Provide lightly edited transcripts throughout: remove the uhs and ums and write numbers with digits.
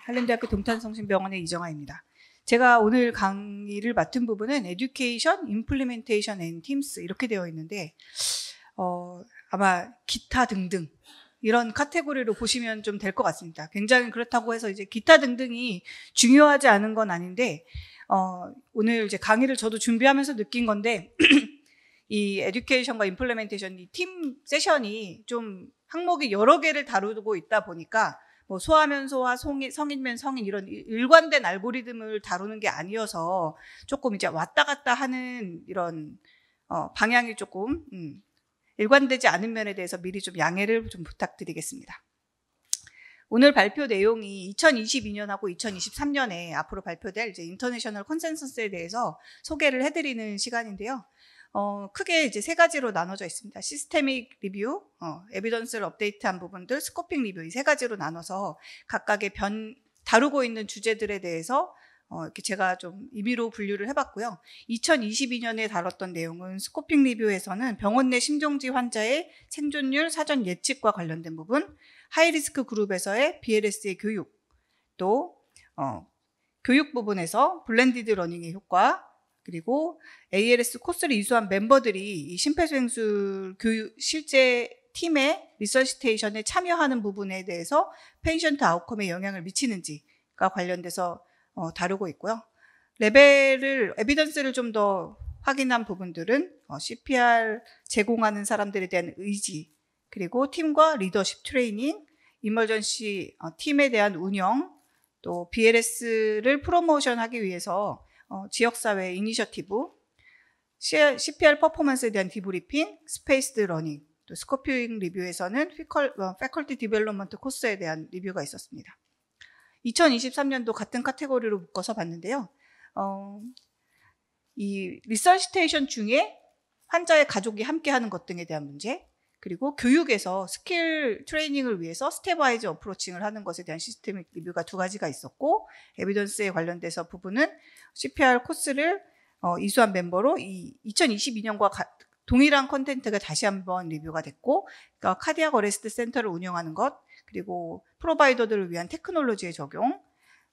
한림대학교 동탄성심병원의 이정아입니다. 제가 오늘 강의를 맡은 부분은 Education, Implementation and Teams 이렇게 되어 있는데 아마 기타 등등 이런 카테고리로 보시면 좀 될 것 같습니다. 굉장히 그렇다고 해서 이제 기타 등등이 중요하지 않은 건 아닌데 오늘 이제 강의를 저도 준비하면서 느낀 건데 이 에듀케이션과 임플레멘테이션 이 팀 세션이 좀 항목이 여러 개를 다루고 있다 보니까 뭐 소하면 소화, 성인면 성인 이런 일관된 알고리즘을 다루는 게 아니어서 조금 이제 왔다 갔다 하는 이런 방향이 조금 일관되지 않은 면에 대해서 미리 좀 양해를 좀 부탁드리겠습니다. 오늘 발표 내용이 2022년하고 2023년에 앞으로 발표될 이제 인터내셔널 컨센서스에 대해서 소개를 해드리는 시간인데요. 크게 이제 세 가지로 나눠져 있습니다. 시스테믹 리뷰, 에비던스를 업데이트한 부분들, 스코핑 리뷰 이 세 가지로 나눠서 각각의 다루고 있는 주제들에 대해서 이렇게 제가 좀 임의로 분류를 해봤고요. 2022년에 다뤘던 내용은 스코핑 리뷰에서는 병원 내 심정지 환자의 생존율 사전 예측과 관련된 부분, 하이리스크 그룹에서의 BLS의 교육, 또 교육 부분에서 블렌디드 러닝의 효과, 그리고 ALS 코스를 이수한 멤버들이 이 심폐소생술 교육 실제 팀의 리서시테이션에 참여하는 부분에 대해서 페이션트 아웃컴에 영향을 미치는지가 관련돼서 다루고 있고요. 에비던스를 좀 더 확인한 부분들은 CPR 제공하는 사람들에 대한 의지, 그리고 팀과 리더십 트레이닝, 이머전시 팀에 대한 운영, 또 BLS를 프로모션하기 위해서 지역사회 이니셔티브, CPR 퍼포먼스에 대한 디브리핑, 스페이스드 러닝, 또 스코핑 리뷰에서는 패컬티 디벨롭먼트 코스에 대한 리뷰가 있었습니다. 2023년도 같은 카테고리로 묶어서 봤는데요. 이 리서시테이션 중에 환자의 가족이 함께하는 것 등에 대한 문제, 그리고 교육에서 스킬 트레이닝을 위해서 스텝와이즈 어프로칭을 하는 것에 대한 시스테믹 리뷰가 두 가지가 있었고, 에비던스에 관련돼서 부분은 CPR 코스를 이수한 멤버로 2022년과 동일한 컨텐츠가 다시 한번 리뷰가 됐고, 그러니까 카디악 어레스트 센터를 운영하는 것, 그리고 프로바이더들을 위한 테크놀로지의 적용,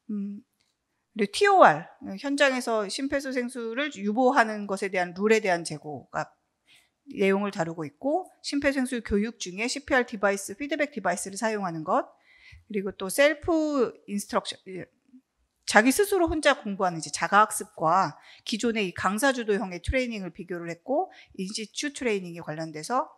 그리고 TOR, 현장에서 심폐소생술을 유보하는 것에 대한 룰에 대한 제고가 내용을 다루고 있고, 심폐소생술 교육 중에 CPR 디바이스, 피드백 디바이스를 사용하는 것, 그리고 또 셀프 인스트럭션, 자기 스스로 혼자 공부하는 이제 자가학습과 기존의 이 강사주도형의 트레이닝을 비교를 했고, 인시튜 트레이닝에 관련돼서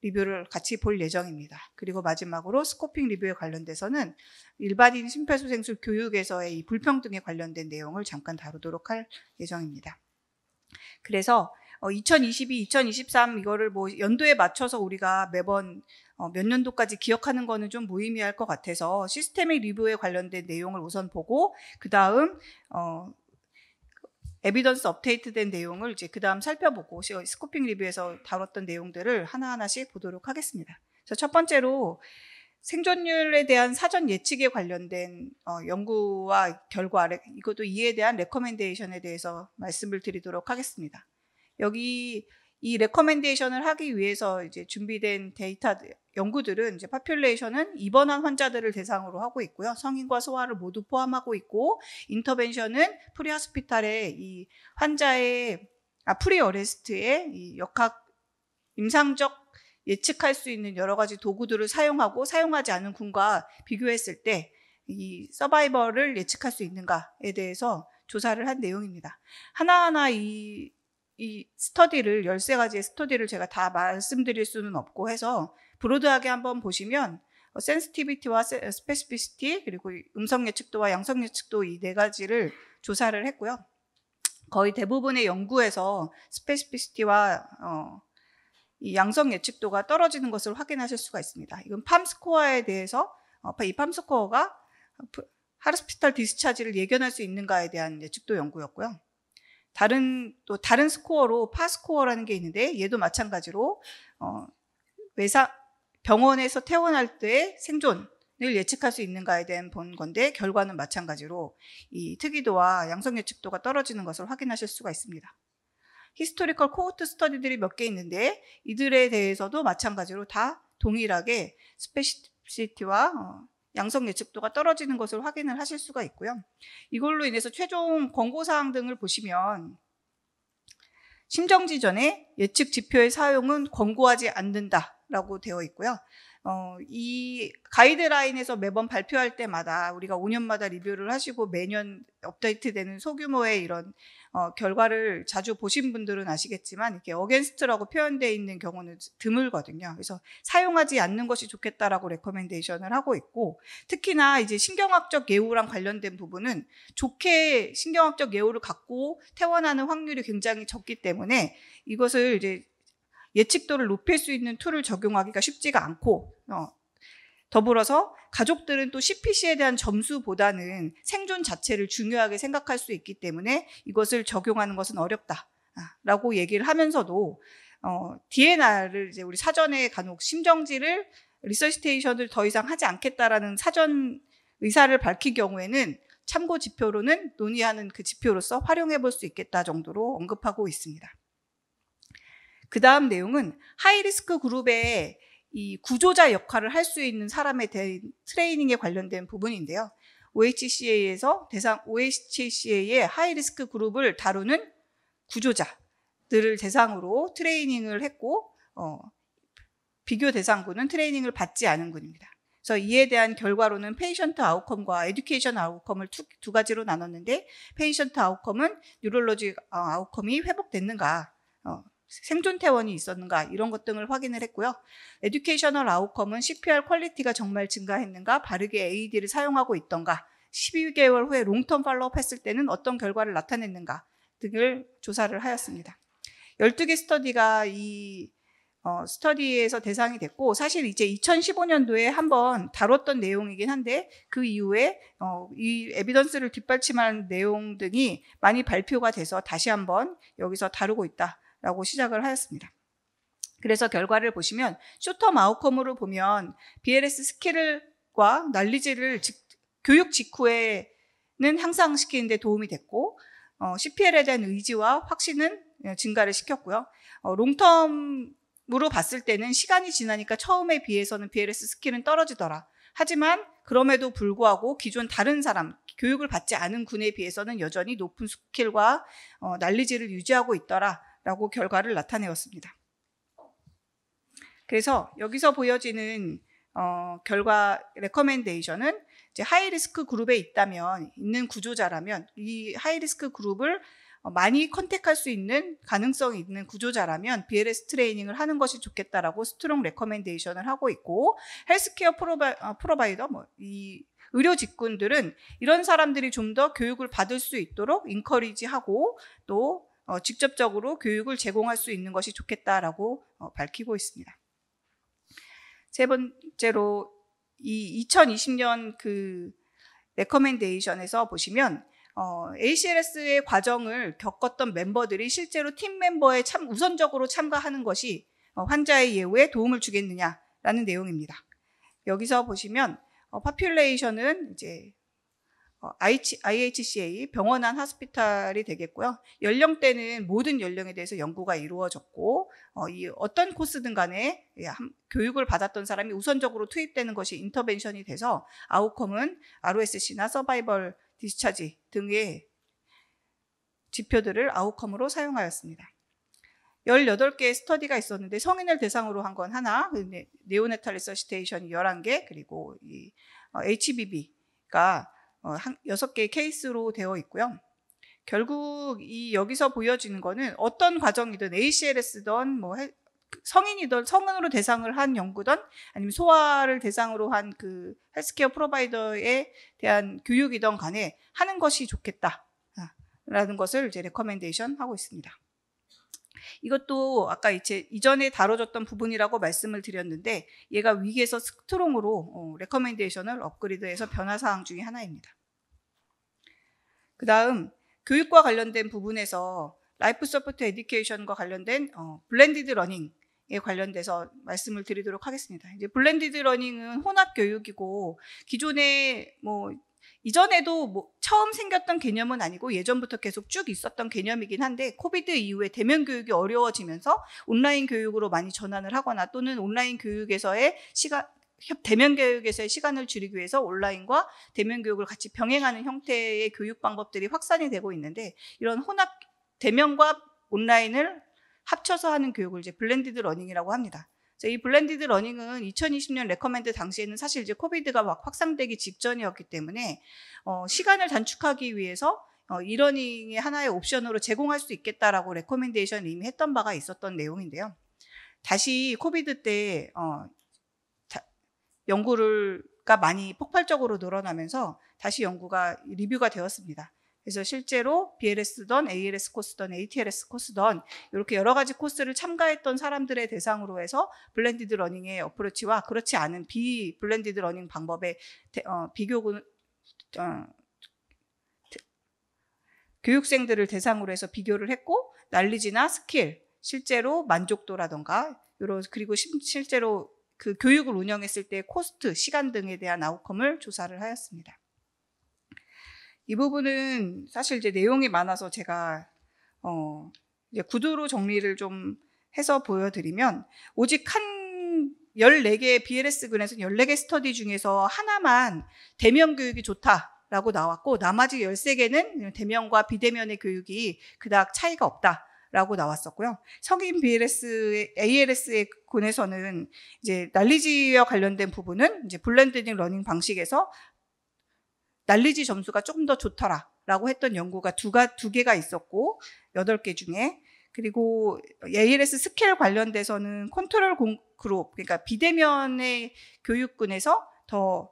리뷰를 같이 볼 예정입니다. 그리고 마지막으로 스코핑 리뷰에 관련돼서는 일반인 심폐소생술 교육에서의 이 불평등에 관련된 내용을 잠깐 다루도록 할 예정입니다. 그래서 2022, 2023 이거를 뭐 연도에 맞춰서 우리가 매번 몇 년도까지 기억하는 거는 좀 무의미할 것 같아서 시스테믹 리뷰에 관련된 내용을 우선 보고, 그 다음 에비던스 업데이트된 내용을 이제 그 다음 살펴보고 스코핑 리뷰에서 다뤘던 내용들을 하나하나씩 보도록 하겠습니다. 그래서 첫 번째로 생존율에 대한 사전 예측에 관련된 연구와 결과, 이것도 이에 대한 레커멘데이션에 대해서 말씀을 드리도록 하겠습니다. 여기 이 레커멘데이션을 하기 위해서 이제 준비된 데이터 연구들은 이제 파퓰레이션은 입원한 환자들을 대상으로 하고 있고요. 성인과 소아를 모두 포함하고 있고, 인터벤션은 프리하스피탈의 이 환자의 프리 어레스트의 이 임상적 예측할 수 있는 여러 가지 도구들을 사용하고 사용하지 않은 군과 비교했을 때 이 서바이벌을 예측할 수 있는가에 대해서 조사를 한 내용입니다. 하나하나 이 스터디를 13가지의 스터디를 제가 다 말씀드릴 수는 없고 해서 브로드하게 한번 보시면 센시티비티와 스페시피시티, 그리고 음성 예측도와 양성 예측도 이 4가지를 조사를 했고요. 거의 대부분의 연구에서 스페시피시티와 이 양성 예측도가 떨어지는 것을 확인하실 수가 있습니다. 이건 팜 스코어에 대해서 이 팜 스코어가 하스피탈 디스차지를 예견할 수 있는가에 대한 예측도 연구였고요. 다른 스코어로 파 스코어라는 게 있는데, 얘도 마찬가지로 병원에서 퇴원할 때의 생존을 예측할 수 있는가에 대한 본 건데, 결과는 마찬가지로 이 특이도와 양성 예측도가 떨어지는 것을 확인하실 수가 있습니다. 히스토리컬 코호트 스터디들이 몇 개 있는데, 이들에 대해서도 마찬가지로 다 동일하게 스페시시티와 양성 예측도가 떨어지는 것을 확인을 하실 수가 있고요. 이걸로 인해서 최종 권고사항 등을 보시면 심정지 전에 예측 지표의 사용은 권고하지 않는다라고 되어 있고요. 이 가이드라인에서 매번 발표할 때마다 우리가 5년마다 리뷰를 하시고 매년 업데이트되는 소규모의 이런 결과를 자주 보신 분들은 아시겠지만 이렇게 어게인스트라고 표현되어 있는 경우는 드물거든요. 그래서 사용하지 않는 것이 좋겠다라고 레커멘데이션을 하고 있고, 특히나 이제 신경학적 예후랑 관련된 부분은 좋게 신경학적 예후를 갖고 퇴원하는 확률이 굉장히 적기 때문에 이것을 이제 예측도를 높일 수 있는 툴을 적용하기가 쉽지가 않고, 더불어서 가족들은 또 CPC에 대한 점수보다는 생존 자체를 중요하게 생각할 수 있기 때문에 이것을 적용하는 것은 어렵다라고 얘기를 하면서도 DNR을 이제 우리 사전에 간혹 심정지를 리서시테이션을 더 이상 하지 않겠다라는 사전 의사를 밝힌 경우에는 참고 지표로는 논의하는 그 지표로서 활용해 볼 수 있겠다 정도로 언급하고 있습니다. 그 다음 내용은 하이리스크 그룹의 이 구조자 역할을 할 수 있는 사람에 대한 트레이닝에 관련된 부분인데요. OHCA의 하이리스크 그룹을 다루는 구조자들을 대상으로 트레이닝을 했고, 비교 대상군은 트레이닝을 받지 않은 군입니다. 그래서 이에 대한 결과로는 페이션트 아웃컴과 에듀케이션 아웃컴을 두 가지로 나눴는데, 페이션트 아웃컴은 뉴럴로지 아웃컴이 회복됐는가, 생존 퇴원이 있었는가, 이런 것 등을 확인을 했고요. 에듀케이셔널 아웃컴은 CPR 퀄리티가 정말 증가했는가, 바르게 AED를 사용하고 있던가, 12개월 후에 롱텀 팔로우업 했을 때는 어떤 결과를 나타냈는가 등을 조사를 하였습니다. 12개 스터디가 이 스터디에서 대상이 됐고, 사실 이제 2015년도에 한번 다뤘던 내용이긴 한데 그 이후에 이 에비던스를 뒷받침하는 내용 등이 많이 발표가 돼서 다시 한번 여기서 다루고 있다라고 시작을 하였습니다. 그래서 결과를 보시면 쇼텀 아웃컴으로 보면 BLS 스킬과 난리지를 교육 직후에는 향상시키는 데 도움이 됐고, CPL에 대한 의지와 확신은 증가를 시켰고요. 롱텀으로 봤을 때는 시간이 지나니까 처음에 비해서는 BLS 스킬은 떨어지더라. 하지만 그럼에도 불구하고 기존 다른 사람, 교육을 받지 않은 군에 비해서는 여전히 높은 스킬과 난리지를 유지하고 있더라라고 결과를 나타내었습니다. 그래서 여기서 보여지는 결과 레커멘데이션은 이제 하이리스크 그룹에 있는 구조자라면, 이 하이리스크 그룹을 많이 컨택할 수 있는 가능성이 있는 구조자라면 BLS 트레이닝을 하는 것이 좋겠다라고 스트롱 레커멘데이션을 하고 있고, 헬스케어 프로바이더, 이 의료 직군들은 이런 사람들이 좀 더 교육을 받을 수 있도록 인커리지하고 또 직접적으로 교육을 제공할 수 있는 것이 좋겠다라고 밝히고 있습니다. 세 번째로 이 2020년 그 레커멘데이션에서 보시면 ACLS의 과정을 겪었던 멤버들이 실제로 팀 멤버에 우선적으로 참가하는 것이 환자의 예후에 도움을 주겠느냐라는 내용입니다. 여기서 보시면 파퓰레이션은 이제 IHCA, 병원 안 하스피탈이 되겠고요. 연령대는 모든 연령에 대해서 연구가 이루어졌고, 어떤 코스든 간에 교육을 받았던 사람이 우선적으로 투입되는 것이 인터벤션이 돼서 아웃컴은 ROSC나 서바이벌 디스차지 등의 지표들을 아웃컴으로 사용하였습니다. 18개의 스터디가 있었는데 성인을 대상으로 한 건 하나, 네오네탈 리서시테이션이 11개, 그리고 이 HBB가 6개의 케이스로 되어 있고요. 결국 여기서 보여지는 거는 어떤 과정이든 ACLS든 성인이든 성은으로 대상을 한 연구든 아니면 소아를 대상으로 한 그 헬스케어 프로바이더에 대한 교육이든 간에 하는 것이 좋겠다라는 것을 이제 레커멘데이션 하고 있습니다. 이것도 아까 이전에 다뤄졌던 부분이라고 말씀을 드렸는데, 얘가 위기에서 스트롱으로 레커멘데이션을 업그레이드해서 변화사항 중에 하나입니다. 그 다음 교육과 관련된 부분에서 라이프 서포트 에듀케이션과 관련된 블렌디드 러닝에 관련돼서 말씀을 드리도록 하겠습니다. 이제 블렌디드 러닝은 혼합 교육이고, 기존에 이전에도 처음 생겼던 개념은 아니고 예전부터 계속 쭉 있었던 개념이긴 한데, 코비드 이후에 대면 교육이 어려워지면서 온라인 교육으로 많이 전환을 하거나 또는 온라인 교육에서의 대면 교육에서의 시간을 줄이기 위해서 온라인과 대면 교육을 같이 병행하는 형태의 교육 방법들이 확산이 되고 있는데, 이런 혼합 대면과 온라인을 합쳐서 하는 교육을 이제 블렌디드 러닝이라고 합니다. 이 블렌디드 러닝은 2020년 레커멘드 당시에는 사실 이제 코비드가 막 확산되기 직전이었기 때문에 시간을 단축하기 위해서 이러닝의 하나의 옵션으로 제공할 수 있겠다라고 레커멘데이션을 이미 했던 바가 있었던 내용인데요. 다시 코비드 때 연구가 많이 폭발적으로 늘어나면서 다시 연구가 리뷰가 되었습니다. 그래서 실제로 BLS든 ALS 코스든 ATLS 코스든 이렇게 여러 가지 코스를 참가했던 사람들의 대상으로 해서 블렌디드 러닝의 어프로치와 그렇지 않은 비블렌디드 러닝 방법의 교육생들을 대상으로 해서 비교를 했고, 날리지나 스킬, 실제로 만족도라던가 그리고 실제로 그 교육을 운영했을 때 코스트, 시간 등에 대한 아웃컴을 조사를 하였습니다. 이 부분은 사실 이제 내용이 많아서 제가 이제 구두로 정리를 좀 해서 보여드리면, 오직 14개의 BLS 근에서 14개 스터디 중에서 하나만 대면 교육이 좋다라고 나왔고, 나머지 13개는 대면과 비대면의 교육이 그닥 차이가 없다라고 나왔었고요. 성인 BLS, ALS의 군에서는 이제 날리지와 관련된 부분은 이제 블렌디드 러닝 방식에서 날리지 점수가 조금 더 좋더라라고 했던 연구가 두 개가 있었고, 8개 중에. 그리고 ALS 스케일 관련돼서는 컨트롤 그룹, 그러니까 비대면의 교육군에서 더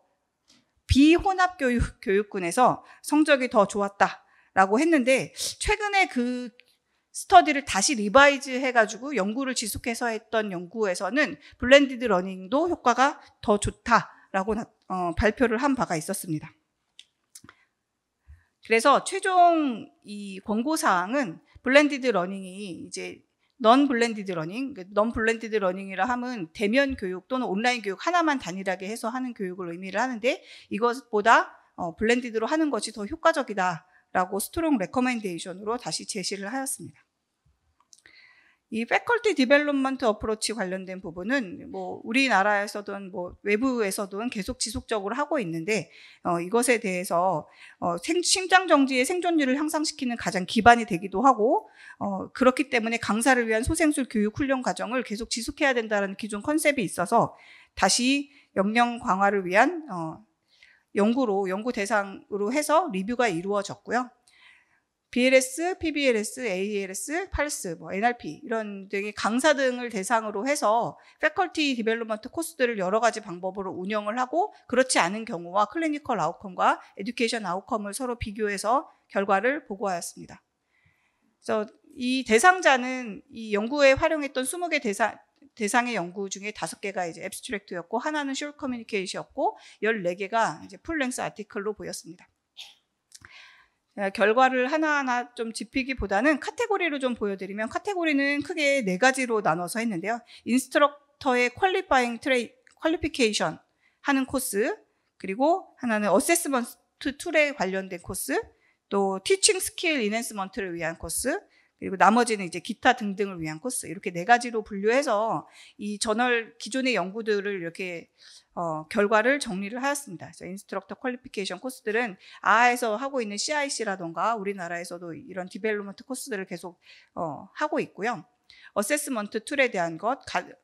비혼합 교육군에서 성적이 더 좋았다라고 했는데, 최근에 그 스터디를 다시 리바이즈 해가지고 연구를 지속해서 했던 연구에서는 블렌디드 러닝도 효과가 더 좋다라고 발표를 한 바가 있었습니다. 그래서 최종 이 권고사항은 블렌디드 러닝이 이제 넌 블렌디드 러닝이라 하면 대면 교육 또는 온라인 교육 하나만 단일하게 해서 하는 교육을 의미를 하는데, 이것보다 블렌디드로 하는 것이 더 효과적이다라고 스트롱 레커멘데이션으로 다시 제시를 하였습니다. 이 패컬티 디벨롭먼트 어프로치 관련된 부분은 뭐 우리나라에서든 뭐 외부에서든 계속 지속적으로 하고 있는데, 이것에 대해서 심장 정지의 생존율을 향상시키는 가장 기반이 되기도 하고, 그렇기 때문에 강사를 위한 소생술 교육 훈련 과정을 계속 지속해야 된다는 기존 컨셉이 있어서 다시 역량 강화를 위한 연구 대상으로 해서 리뷰가 이루어졌고요. BLS, PBLS, ALS, 팔스, NRP 이런 등의 강사 등을 대상으로 해서 패컬티 디벨롭먼트 코스들을 여러 가지 방법으로 운영을 하고, 그렇지 않은 경우와 클리니컬 아웃컴과 에듀케이션 아웃컴을 서로 비교해서 결과를 보고하였습니다. 그래서 이 대상자는 이 연구에 활용했던 20개 대상의 연구 중에 5개가 이제 앱스트랙트였고, 하나는 숏 커뮤니케이션이었고, 14개가 이제 풀랭스 아티클로 보였습니다. 결과를 하나하나 좀 짚기보다는 카테고리로 좀 보여드리면, 카테고리는 크게 4가지로 나눠서 했는데요. 인스트럭터의 퀄리피케이션 하는 코스, 그리고 하나는 어세스먼트 툴에 관련된 코스, 또 티칭 스킬 인핸스먼트를 위한 코스, 그리고 나머지는 이제 기타 등등을 위한 코스, 이렇게 4가지로 분류해서 이 기존의 연구들을 이렇게 결과를 정리를 하였습니다. 그래서 인스트럭터 퀄리피케이션 코스들은 아에서 하고 있는 CIC라던가 우리나라에서도 이런 디벨롭먼트 코스들을 계속 하고 있고요. 어세스먼트 툴에 대한 것,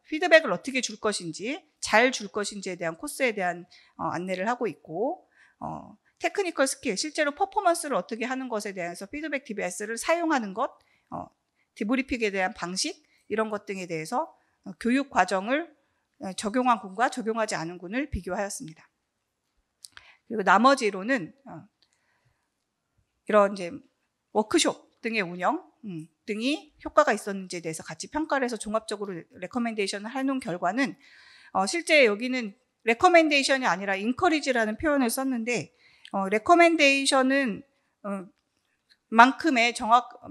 피드백을 어떻게 줄 것인지, 잘 줄 것인지에 대한 코스에 대한 안내를 하고 있고, 테크니컬 스킬, 실제로 퍼포먼스를 어떻게 하는 것에 대해서 피드백 DBS를 사용하는 것, 디브리핑에 대한 방식, 이런 것 등에 대해서 교육 과정을 적용한 군과 적용하지 않은 군을 비교하였습니다. 그리고 나머지로는 이런 이제 워크숍 등의 운영 등이 효과가 있었는지에 대해서 같이 평가를 해서 종합적으로 레커멘데이션을 해놓은 결과는, 실제 여기는 레커멘데이션이 아니라 인커리지라는 표현을 썼는데, 레커멘데이션은 만큼의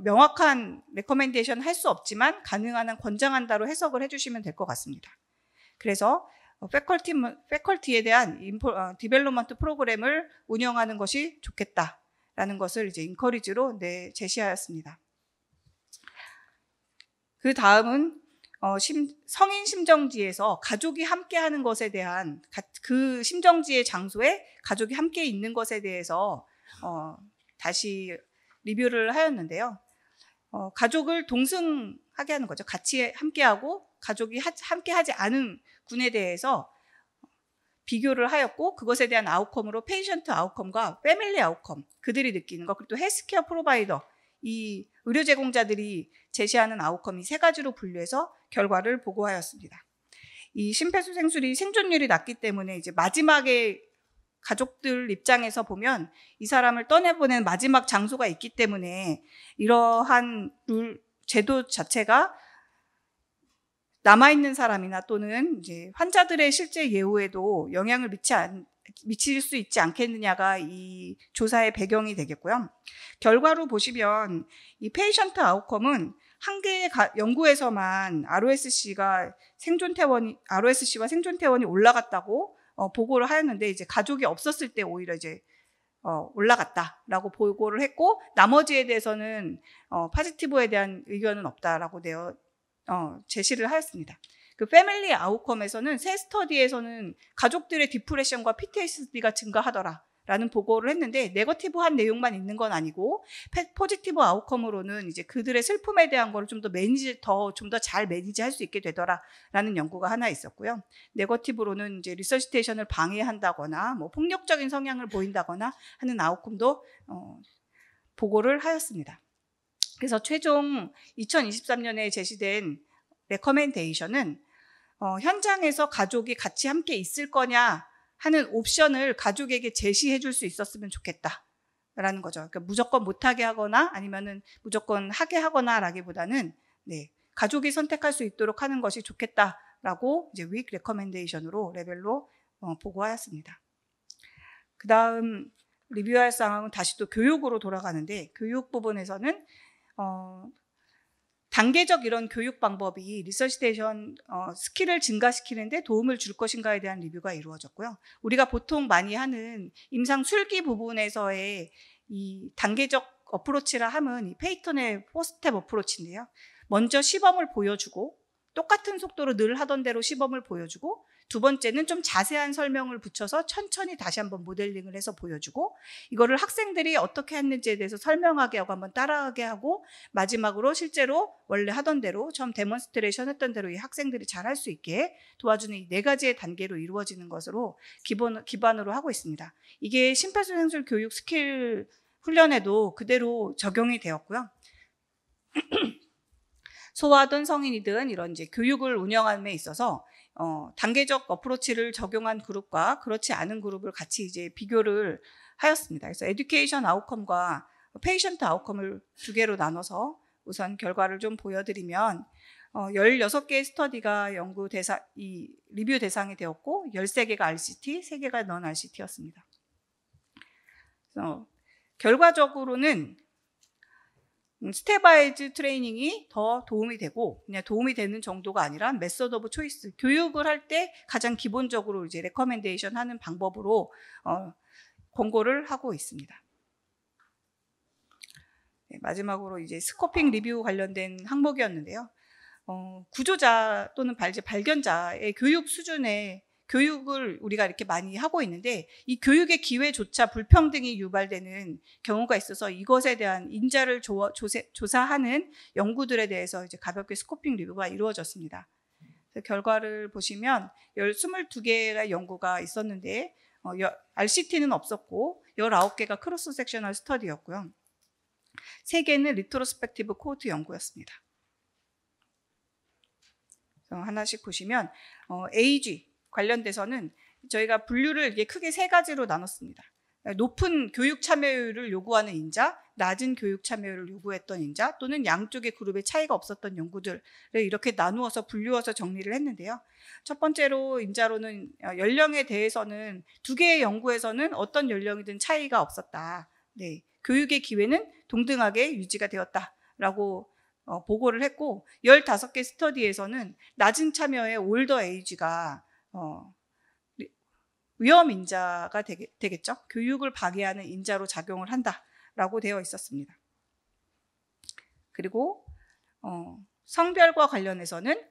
명확한 레커멘데이션을 할 수 없지만 가능한 한 권장한다로 해석을 해주시면 될 것 같습니다. 그래서 패컬티에 대한 디벨롭먼트 프로그램을 운영하는 것이 좋겠다라는 것을 이제 인커리지로 제시하였습니다. 그 다음은 성인 심정지에서 가족이 함께하는 것에 대한 그 심정지의 장소에 가족이 함께 있는 것에 대해서 다시 리뷰를 하였는데요. 가족을 동승하게 하는 거죠. 같이 함께하고 가족이 함께하지 않은 군에 대해서 비교를 하였고, 그것에 대한 아웃컴으로 페이션트 아웃컴과 패밀리 아웃컴, 그들이 느끼는 것, 그리고 또 헬스케어 프로바이더, 이 의료 제공자들이 제시하는 아웃컴이 세 가지로 분류해서 결과를 보고하였습니다. 이 심폐소생술이 생존율이 낮기 때문에 이제 마지막에 가족들 입장에서 보면 이 사람을 떠내보낸 마지막 장소가 있기 때문에 이러한 제도 자체가 남아있는 사람이나 또는 이제 환자들의 실제 예후에도 영향을 미칠 수 있지 않겠느냐가 이 조사의 배경이 되겠고요. 결과로 보시면 이 페이션트 아웃컴은 한 개의 연구에서만 ROSC와 생존 퇴원이 올라갔다고 보고를 하였는데, 이제 가족이 없었을 때 오히려 이제 올라갔다라고 보고를 했고, 나머지에 대해서는 파지티브에 대한 의견은 없다라고 제시를 하였습니다. 그 패밀리 아웃컴에서는 새 스터디에서는 가족들의 디프레션과 PTSD가 증가하더라라는 보고를 했는데, 네거티브한 내용만 있는 건 아니고 포지티브 아웃컴으로는 이제 그들의 슬픔에 대한 거를 좀 더 잘 매니지할 수 있게 되더라라는 연구가 하나 있었고요. 네거티브로는 이제 리서시테이션을 방해한다거나 뭐 폭력적인 성향을 보인다거나 하는 아웃컴도 보고를 하였습니다. 그래서 최종 2023년에 제시된 레커멘데이션은 현장에서 가족이 같이 함께 있을 거냐 하는 옵션을 가족에게 제시해 줄 수 있었으면 좋겠다라는 거죠. 그러니까 무조건 못하게 하거나 아니면은 무조건 하게 하거나라기보다는 가족이 선택할 수 있도록 하는 것이 좋겠다라고 이제 윅 레커멘데이션으로 레벨로 보고하였습니다. 그 다음 리뷰할 상황은 다시 또 교육으로 돌아가는데, 교육 부분에서는 단계적 이런 교육 방법이 리서시테이션 스킬을 증가시키는데 도움을 줄 것인가에 대한 리뷰가 이루어졌고요. 우리가 보통 많이 하는 임상 술기 부분에서의 이 단계적 어프로치라 함은 이 페이턴의 4스텝 어프로치인데요. 먼저 시범을 보여주고, 똑같은 속도로 늘 하던 대로 시범을 보여주고, 두 번째는 좀 자세한 설명을 붙여서 천천히 다시 한번 모델링을 해서 보여주고, 이거를 학생들이 어떻게 했는지에 대해서 설명하게 하고 한번 따라하게 하고, 마지막으로 실제로 원래 하던 대로 처음 데몬스트레이션 했던 대로 이 학생들이 잘할 수 있게 도와주는 이 네 가지의 단계로 이루어지는 것으로 기반으로 하고 있습니다. 이게 심폐소생술 교육 스킬 훈련에도 그대로 적용이 되었고요. 소아든 성인이든 이런 이제 교육을 운영함에 있어서 단계적 어프로치를 적용한 그룹과 그렇지 않은 그룹을 같이 이제 비교를 하였습니다. 그래서 에듀케이션 아웃컴과 페이션트 아웃컴을 두 개로 나눠서 우선 결과를 좀 보여드리면 16개의 스터디가 리뷰 대상이 되었고 13개가 RCT, 3개가 넌 RCT였습니다. 결과적으로는 스테바이즈 트레이닝이 더 도움이 되고, 그냥 도움이 되는 정도가 아니라 메서드 오브 초이스, 교육을 할 때 가장 기본적으로 이제 레커멘데이션 하는 방법으로 권고를 하고 있습니다. 마지막으로 이제 스코핑 리뷰 관련된 항목이었는데요. 구조자 또는 발견자의 교육 수준의 교육을 우리가 이렇게 많이 하고 있는데, 이 교육의 기회조차 불평등이 유발되는 경우가 있어서 이것에 대한 인자를 조사하는 연구들에 대해서 이제 가볍게 스코핑 리뷰가 이루어졌습니다. 결과를 보시면 22개의 연구가 있었는데 RCT는 없었고 19개가 크로스 섹셔널 스터디였고요. 3개는 리트로스펙티브 코호트 연구였습니다. 하나씩 보시면 AG 관련돼서는 저희가 분류를 이게 크게 3가지로 나눴습니다. 높은 교육 참여율을 요구하는 인자, 낮은 교육 참여율을 요구했던 인자, 또는 양쪽의 그룹의 차이가 없었던 연구들을 이렇게 나누어서 분류해서 정리를 했는데요. 첫 번째로 인자로는 연령에 대해서는 2개의 연구에서는 어떤 연령이든 차이가 없었다. 교육의 기회는 동등하게 유지가 되었다라고 보고를 했고, 15개 스터디에서는 낮은 참여의 올더 에이지가 위험 인자가 되겠죠. 교육을 방해하는 인자로 작용을 한다라고 되어 있었습니다. 그리고 성별과 관련해서는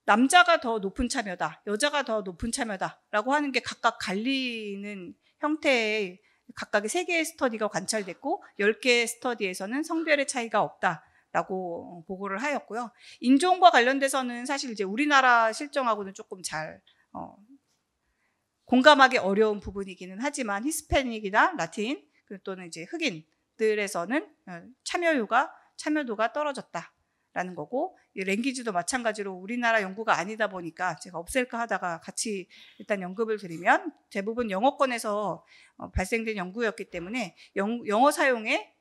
남자가 더 높은 참여다, 여자가 더 높은 참여다라고 하는 게 각각 갈리는 형태의 각각의 3개의 스터디가 관찰됐고 10개의 스터디에서는 성별의 차이가 없다라고 보고를 하였고요. 인종과 관련돼서는 사실 이제 우리나라 실정하고는 조금 잘 공감하기 어려운 부분이기는 하지만 히스패닉이나 라틴 또는 이제 흑인들에서는 참여도가 떨어졌다라는 거고, 이 랭귀지도 마찬가지로 우리나라 연구가 아니다 보니까 제가 없앨까 하다가 같이 일단 언급을 드리면 대부분 영어권에서 발생된 연구였기 때문에 영어 사용에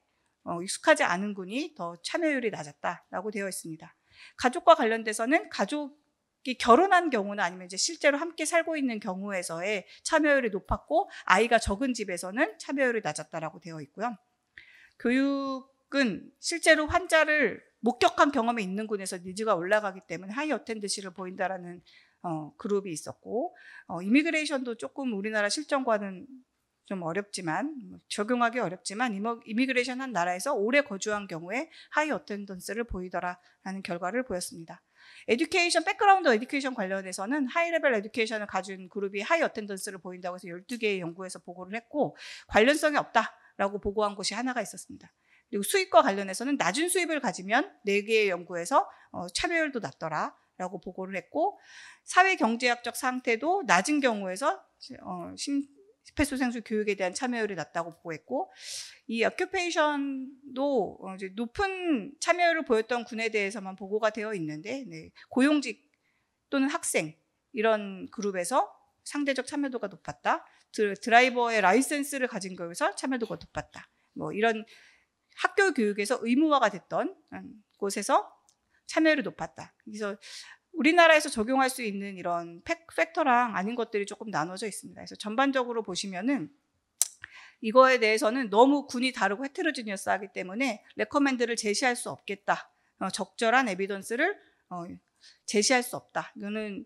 익숙하지 않은 군이 더 참여율이 낮았다라고 되어 있습니다. 가족과 관련돼서는 가족이 결혼한 경우나 아니면 이제 실제로 함께 살고 있는 경우에서의 참여율이 높았고, 아이가 적은 집에서는 참여율이 낮았다라고 되어 있고요. 교육은 실제로 환자를 목격한 경험이 있는 군에서 니즈가 올라가기 때문에 하이 어텐던시를 보인다라는 그룹이 있었고, 이미그레이션도 조금 우리나라 실정과는 좀 어렵지만, 적용하기 어렵지만 이미그레이션 한 나라에서 오래 거주한 경우에 하이 어텐던스를 보이더라라는 결과를 보였습니다. 에듀케이션, 백그라운드 에듀케이션 관련해서는 하이 레벨 에듀케이션을 가진 그룹이 하이 어텐던스를 보인다고 해서 12개의 연구에서 보고를 했고, 관련성이 없다라고 보고한 곳이 하나가 있었습니다. 그리고 수입과 관련해서는 낮은 수입을 가지면 4개의 연구에서 참여율도 낮더라라고 보고를 했고, 사회경제학적 상태도 낮은 경우에서 심폐소생술 교육에 대한 참여율이 낮다고 보고했고, 이 어큐페이션도 이제 높은 참여율을 보였던 군에 대해서만 보고가 되어 있는데, 고용직 또는 학생 이런 그룹에서 상대적 참여도가 높았다. 드라이버의 라이센스를 가진 거에서 참여도가 높았다. 뭐 이런 학교 교육에서 의무화가 됐던 곳에서 참여율이 높았다. 그래서 우리나라에서 적용할 수 있는 이런 팩터랑 아닌 것들이 조금 나눠져 있습니다. 그래서 전반적으로 보시면은 이거에 대해서는 너무 군이 다르고 헤테로지니어스하기 때문에 레커멘드를 제시할 수 없겠다. 적절한 에비던스를 제시할 수 없다. 이거는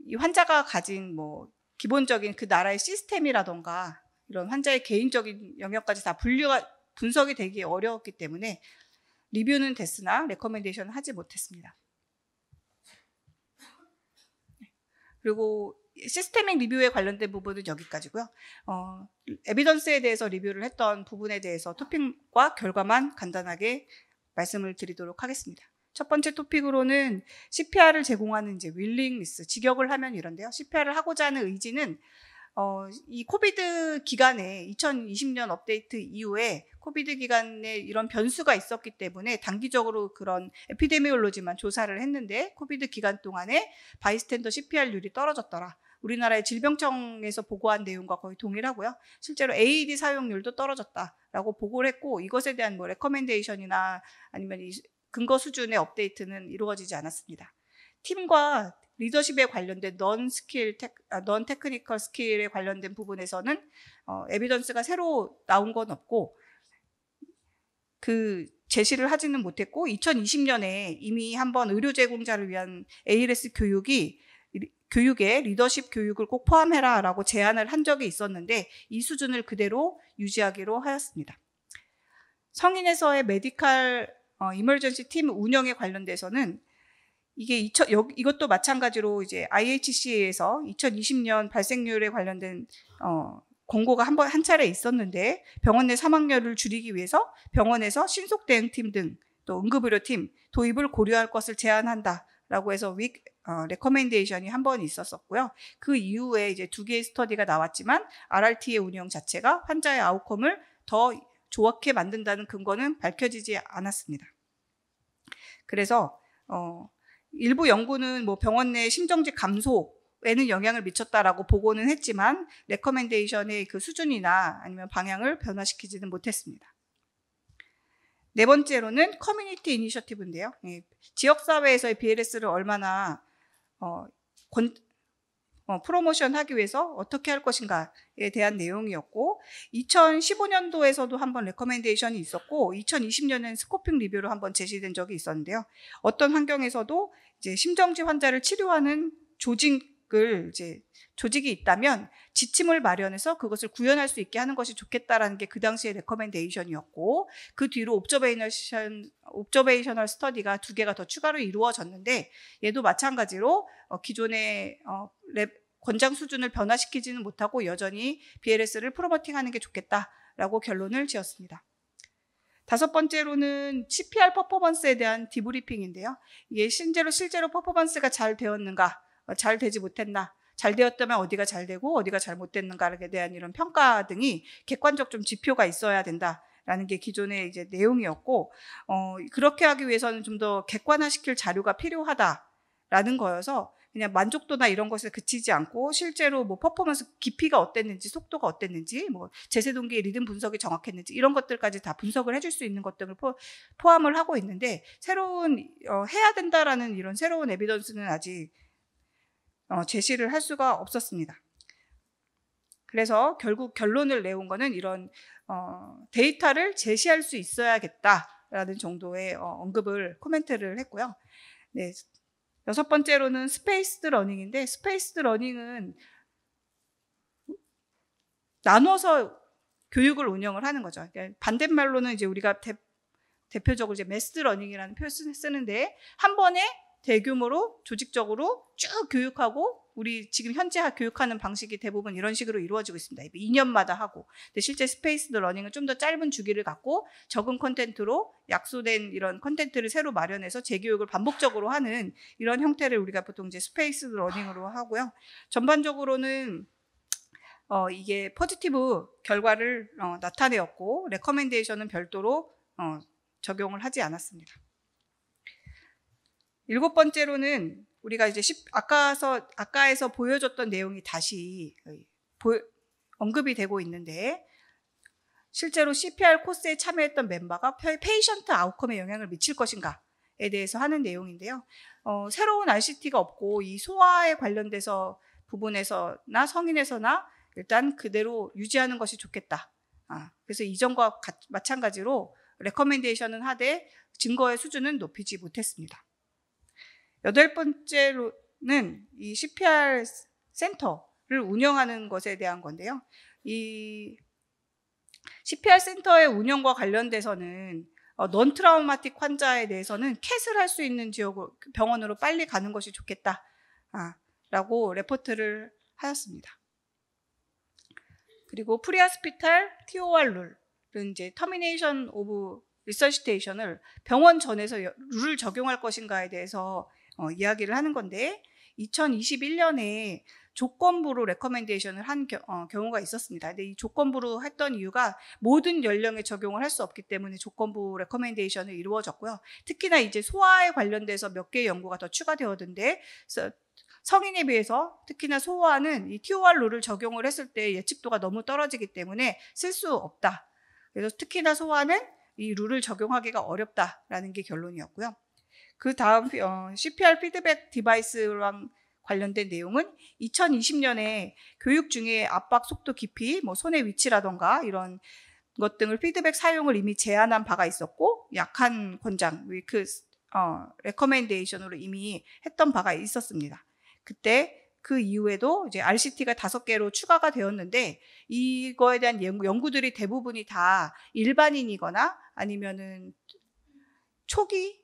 이 환자가 가진 뭐 기본적인 그 나라의 시스템이라던가 이런 환자의 개인적인 영역까지 다 분석이 되기 어려웠기 때문에 리뷰는 됐으나 레커멘데이션은 하지 못했습니다. 그리고 시스테믹 리뷰에 관련된 부분은 여기까지고요. 에비던스에 대해서 리뷰를 했던 부분에 대해서 토픽과 결과만 간단하게 말씀을 드리도록 하겠습니다. 첫 번째 토픽으로는 CPR을 제공하는 이제 윌링리스, 직역을 하면 이런데요. CPR을 하고자 하는 의지는 이 코비드 기간에 2020년 업데이트 이후에 코비드 기간에 이런 변수가 있었기 때문에 단기적으로 그런 에피데미올로지만 조사를 했는데 코비드 기간 동안에 바이스탠더 CPR율이 떨어졌더라. 우리나라의 질병청에서 보고한 내용과 거의 동일하고요. 실제로 AED 사용률도 떨어졌다라고 보고를 했고, 이것에 대한 뭐 레커멘데이션이나 아니면 이 근거 수준의 업데이트는 이루어지지 않았습니다. 팀과 리더십에 관련된 넌 테크니컬 스킬에 관련된 부분에서는 에비던스가 새로 나온 건 없고 그 제시를 하지는 못했고, 2020년에 이미 한번 의료 제공자를 위한 ALS 교육에 리더십 교육을 꼭 포함해라 라고 제안을 한 적이 있었는데 이 수준을 그대로 유지하기로 하였습니다. 성인에서의 메디칼 이머전시 팀 운영에 관련돼서는 이것도 마찬가지로 이제 IHC에서 2020년 발생률에 관련된 공고가 한 차례 있었는데, 병원 내 사망률을 줄이기 위해서 병원에서 신속 대응팀 등 또 응급의료팀 도입을 고려할 것을 제안한다라고 해서 레커멘데이션이 한 번 있었었고요. 그 이후에 이제 2개의 스터디가 나왔지만 RRT의 운영 자체가 환자의 아웃컴을 더 좋게 만든다는 근거는 밝혀지지 않았습니다. 그래서 일부 연구는 뭐 병원 내 심정지 감소에는 영향을 미쳤다라고 보고는 했지만 레커멘데이션의 그 수준이나 아니면 방향을 변화시키지는 못했습니다. 네 번째로는 커뮤니티 이니셔티브인데요. 지역사회에서의 BLS를 얼마나 프로모션하기 위해서 어떻게 할 것인가에 대한 내용이었고, 2015년도에서도 한번 레커멘데이션이 있었고 2020년에는 스코핑 리뷰로 한번 제시된 적이 있었는데요. 어떤 환경에서도 이제 심정지 환자를 치료하는 조직 이제 조직이 있다면 지침을 마련해서 그것을 구현할 수 있게 하는 것이 좋겠다라는 게 그 당시의 레커멘데이션이었고, 그 뒤로 옵저베이셔널 스터디가 2개가 더 추가로 이루어졌는데, 얘도 마찬가지로 기존의 권장 수준을 변화시키지는 못하고 여전히 BLS를 프로모팅하는 게 좋겠다라고 결론을 지었습니다. 5번째로는 CPR 퍼포먼스에 대한 디브리핑인데요. 이게 실제로 퍼포먼스가 잘 되었는가, 잘 되지 못했나, 잘 되었다면 어디가 잘 되고 어디가 잘못됐는가에 대한 이런 평가 등이 객관적 좀 지표가 있어야 된다라는 게 기존의 이제 내용이었고, 그렇게 하기 위해서는 좀 더 객관화시킬 자료가 필요하다라는 거여서 그냥 만족도나 이런 것에 그치지 않고 실제로 뭐 퍼포먼스 깊이가 어땠는지, 속도가 어땠는지, 뭐 제세동기의 리듬 분석이 정확했는지 이런 것들까지 다 분석을 해줄 수 있는 것 등을 포함을 하고 있는데, 새로운 해야 된다라는 이런 새로운 에비던스는 아직 제시를 할 수가 없었습니다. 그래서 결국 결론을 내온 거는 이런 데이터를 제시할 수 있어야겠다라는 정도의 코멘트를 했고요. 네. 6번째로는 스페이스드 러닝인데, 스페이스드 러닝은 나눠서 교육을 운영을 하는 거죠. 그러니까 반대말로는 이제 우리가 대표적으로 이제 매스드 러닝이라는 표현을 쓰는데, 한 번에 대규모로 조직적으로 쭉 교육하고, 우리 지금 현재 교육하는 방식이 대부분 이런 식으로 이루어지고 있습니다. 2년마다 하고. 근데 실제 스페이스드 러닝은 좀 더 짧은 주기를 갖고 적은 콘텐츠로 약소된 이런 콘텐츠를 새로 마련해서 재교육을 반복적으로 하는 이런 형태를 우리가 보통 이제 스페이스드 러닝으로 하고요. 전반적으로는 이게 포지티브 결과를 나타내었고, 레커멘데이션은 별도로 적용을 하지 않았습니다. 7번째로는 우리가 이제 아까에서 보여줬던 내용이 다시 언급이 되고 있는데, 실제로 CPR 코스에 참여했던 멤버가 페이션트 아웃컴에 영향을 미칠 것인가에 대해서 하는 내용인데요. 새로운 RCT가 없고 이 소아에 관련돼서 부분에서나 성인에서나 일단 그대로 유지하는 것이 좋겠다. 그래서 이전과 마찬가지로 레커멘데이션은 하되 증거의 수준은 높이지 못했습니다. 8번째로는 이 CPR 센터를 운영하는 것에 대한 건데요. 이 CPR 센터의 운영과 관련돼서는 넌 트라우마틱 환자에 대해서는 캣을 할 수 있는 병원으로 빨리 가는 것이 좋겠다 라고 레포트를 하였습니다. 그리고 프리하스피탈 TOR 룰은 이제 터미네이션 오브 리서시테이션을 병원 전에서 룰을 적용할 것인가에 대해서 이야기를 하는 건데, 2021년에 조건부로 레커멘데이션을 한 경우가 있었습니다. 근데 이 조건부로 했던 이유가 모든 연령에 적용을 할 수 없기 때문에 조건부 레커멘데이션을 이루어졌고요. 특히나 이제 소아에 관련돼서 몇 개의 연구가 더 추가되었는데, 성인에 비해서 특히나 소아는 이 TOR 룰을 적용을 했을 때 예측도가 너무 떨어지기 때문에 쓸 수 없다. 그래서 특히나 소아는 이 룰을 적용하기가 어렵다라는 게 결론이었고요. 그 다음 CPR 피드백 디바이스랑 관련된 내용은 2020년에 교육 중에 압박 속도 깊이, 뭐 손의 위치라던가 이런 것 등을 피드백 사용을 이미 제한한 바가 있었고, 약한 권장, 레커멘데이션으로 이미 했던 바가 있었습니다. 그때 그 이후에도 이제 RCT가 5개로 추가가 되었는데, 이거에 대한 연구들이 대부분이 다 일반인이거나 아니면은 초기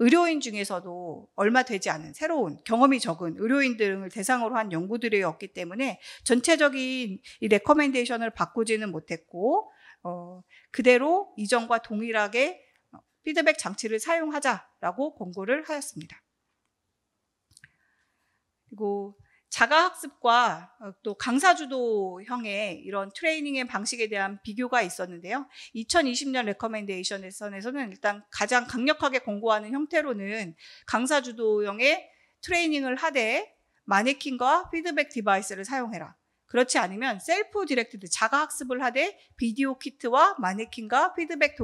의료인 중에서도 얼마 되지 않은 새로운 경험이 적은 의료인 등을 대상으로 한 연구들이었기 때문에 전체적인 이 레커멘데이션을 바꾸지는 못했고, 그대로 이전과 동일하게 피드백 장치를 사용하자라고 권고를 하였습니다. 그리고 자가학습과 또 강사주도형의 이런 트레이닝의 방식에 대한 비교가 있었는데요. 2020년 레커멘데이션에서는 일단 가장 강력하게 권고하는 형태로는 강사주도형의 트레이닝을 하되 마네킹과 피드백 디바이스를 사용해라. 그렇지 않으면 셀프 디렉티드 자가학습을 하되 비디오 키트와 마네킹과 피드백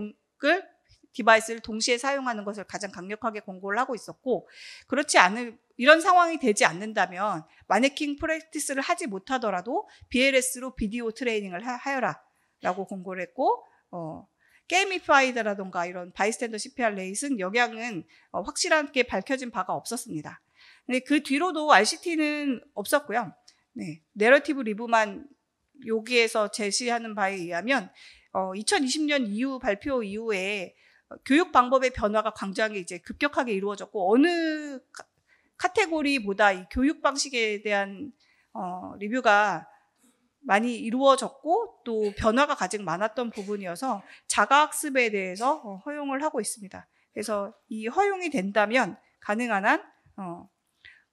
디바이스를 동시에 사용하는 것을 가장 강력하게 권고를 하고 있었고, 그렇지 않은 이런 상황이 되지 않는다면 마네킹 프랙티스를 하지 못하더라도 BLS로 비디오 트레이닝을 하여라 라고 권고를 했고, 게이미파이드라던가 이런 바이스탠더 CPR 레이슨 영향은 확실하게 밝혀진 바가 없었습니다. 근데 그 뒤로도 RCT는 없었고요. 네, 내러티브 리뷰만 여기에서 제시하는 바에 의하면 2020년 이후 발표 이후에 교육 방법의 변화가 굉장히 이제 급격하게 이루어졌고 어느 카테고리보다 이 교육 방식에 대한 리뷰가 많이 이루어졌고 또 변화가 가장 많았던 부분이어서 자가학습에 대해서 허용을 하고 있습니다. 그래서 이 허용이 된다면 가능한 한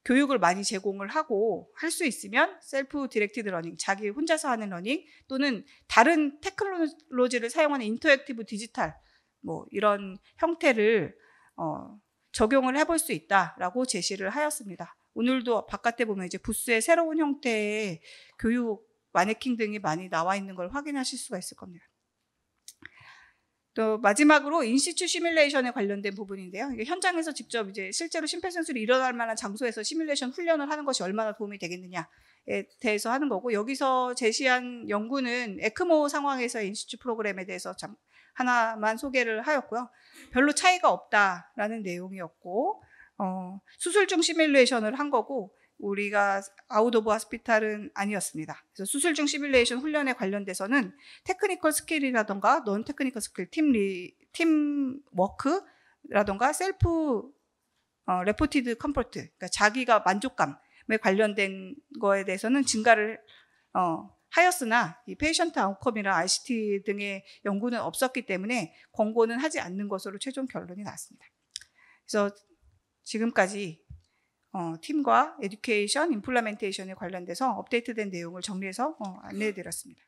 교육을 많이 제공을 하고 할 수 있으면 셀프 디렉티드 러닝, 자기 혼자서 하는 러닝 또는 다른 테크놀로지를 사용하는 인터랙티브 디지털 뭐 이런 형태를 적용을 해볼 수 있다라고 제시를 하였습니다. 오늘도 바깥에 보면 이제 부스에 새로운 형태의 교육 마네킹 등이 많이 나와 있는 걸 확인하실 수가 있을 겁니다. 또 마지막으로 인시튜 시뮬레이션에 관련된 부분인데요. 이게 현장에서 직접 이제 실제로 심폐소생술이 일어날 만한 장소에서 시뮬레이션 훈련을 하는 것이 얼마나 도움이 되겠느냐에 대해서 하는 거고, 여기서 제시한 연구는 에크모 상황에서의 인시튜 프로그램에 대해서 하나만 소개를 하였고요. 별로 차이가 없다라는 내용이었고, 수술 중 시뮬레이션을 한 거고 우리가 아웃 오브 하스피탈은 아니었습니다. 그래서 수술 중 시뮬레이션 훈련에 관련돼서는 테크니컬 스킬이라던가 논 테크니컬 스킬, 팀 워크라던가 셀프 레포티드 컴포트, 그러니까 자기가 만족감에 관련된 거에 대해서는 증가를 하였으나 이 페이션트 아웃컴이나 RCT 등의 연구는 없었기 때문에 권고는 하지 않는 것으로 최종 결론이 났습니다. 그래서 지금까지 팀과 에듀케이션, 임플리멘테이션에 관련돼서 업데이트된 내용을 정리해서 안내해 드렸습니다.